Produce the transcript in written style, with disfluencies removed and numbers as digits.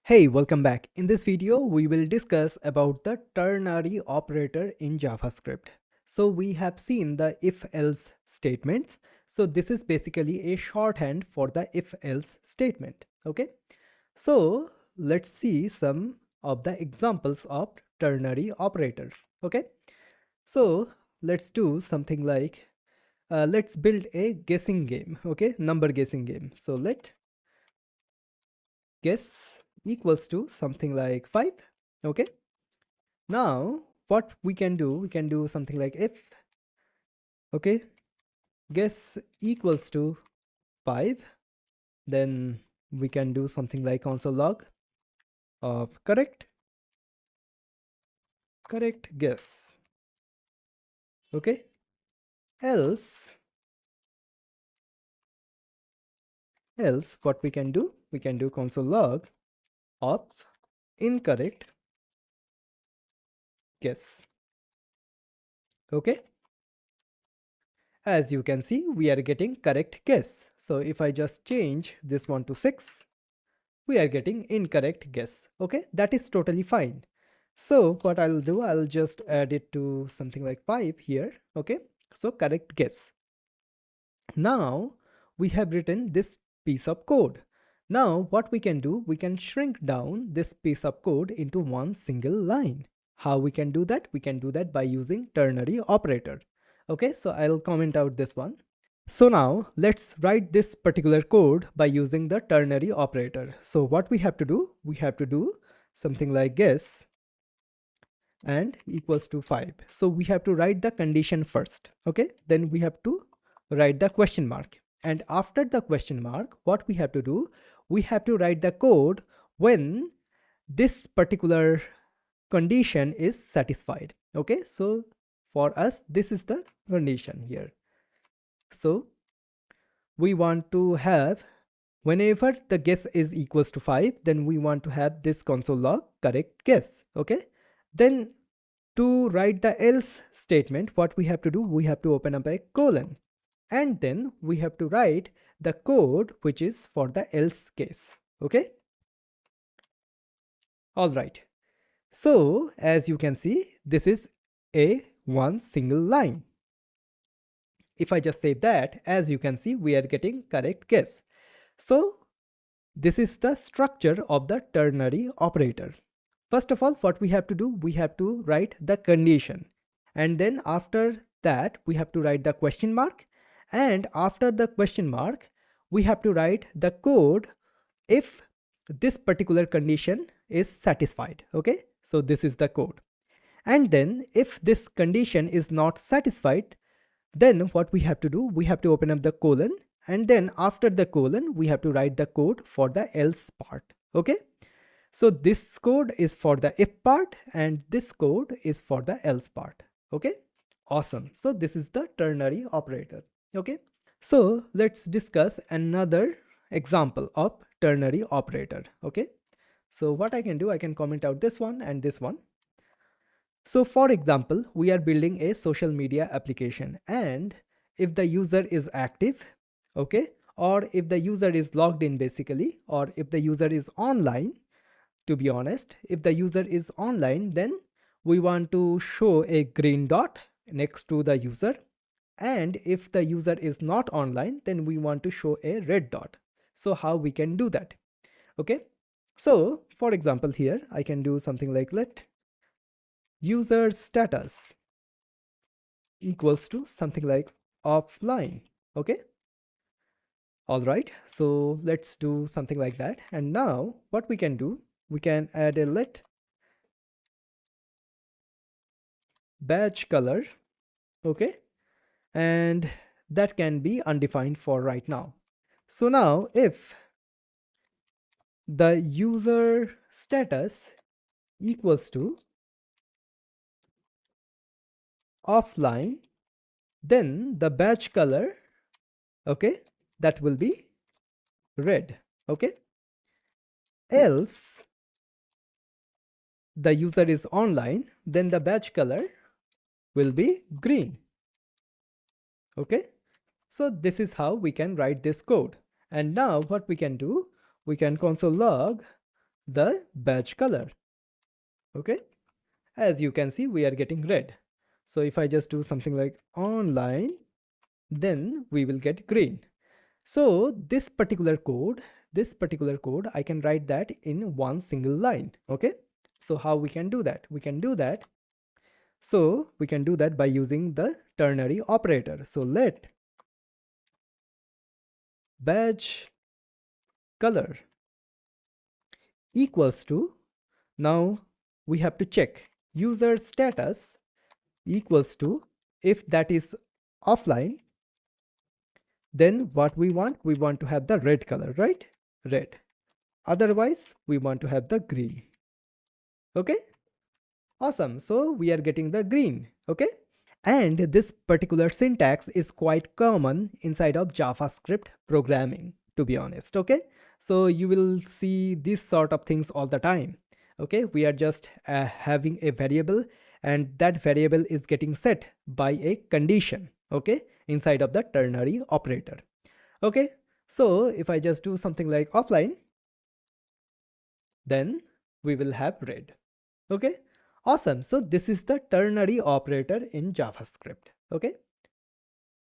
Hey, welcome back. In this video, we will discuss about the ternary operator in JavaScript. So we have seen the if-else statements. So this is basically a shorthand for the if-else statement. Okay. So let's see some of the examples of ternary operator. Okay. So let's do something like, let's build a guessing game. Okay. Number guessing game. So let guess equals to something like 5. Okay. Now what we can do something like if, okay, guess equals to 5, then we can do something like console log of correct guess. Okay. Else what we can do console log of incorrect guess. Okay. As you can see, we are getting correct guess. So if I just change this one to 6, we are getting incorrect guess. Okay, that is totally fine. So what I'll do, I'll just add it to something like 5 here. Okay, so correct guess. Now we have written this piece of code. Now what we can do, we can shrink down this piece of code into one single line. How we can do that? We can do that by using ternary operator. Okay, so I'll comment out this one. So now let's write this particular code by using the ternary operator. So what we have to do something like guess and equals to 5. So we have to write the condition first. Okay, then we have to write the question mark. And after the question mark, what we have to do, we have to write the code when this particular condition is satisfied. Okay, so for us, this is the condition here. So we want to have, whenever the guess is equals to 5, then we want to have this console log correct guess. Okay, then to write the else statement, what we have to do, we have to open up a colon, and then we have to write the code which is for the else case. Okay, all right. So as you can see, this is a one single line. If I just say that, as you can see, we are getting correct guess. So this is the structure of the ternary operator. First of all, what we have to do, we have to write the condition, and then after that we have to write the question mark, and after the question mark we have to write the code if this particular condition is satisfied. Okay, so this is the code. And then if this condition is not satisfied, then what we have to do, we have to open up the colon, and then after the colon we have to write the code for the else part. Okay, so this code is for the if part and this code is for the else part. Okay, awesome. So this is the ternary operator. Okay, so let's discuss another example of ternary operator. Okay, so what I can do, I can comment out this one and this one. So for example, we are building a social media application, and if the user is active, okay, or if the user is logged in basically, or if the user is online, to be honest, if the user is online, then we want to show a green dot next to the user. And if the user is not online, then we want to show a red dot. So how we can do that? Okay, so for example, here I can do something like let user status equals to something like offline. Okay, all right, so let's do something like that. And now what we can do, we can add a let badge color. Okay, and that can be undefined for right now. So now if the user status equals to offline, then the badge color, okay, that will be red. Okay, else the user is online, then the badge color will be green. Okay, so this is how we can write this code. And now what we can do, we can console log the badge color. Okay, as you can see, we are getting red. So if I just do something like online, then we will get green. So this particular code, I can write that in one single line. Okay, so how we can do that? We can do that by using the ternary operator. So let badge color equals to, now we have to check user status equals to, if that is offline, then what we want to have the red color, right? Red. Otherwise we want to have the green. Okay, awesome. So we are getting the green. Okay, and this particular syntax is quite common inside of JavaScript programming, to be honest. Okay, so you will see these sort of things all the time. Okay, we are just having a variable, and that variable is getting set by a condition, okay, inside of the ternary operator. Okay, so if I just do something like offline, then we will have red. Okay, awesome. So this is the ternary operator in JavaScript. Okay,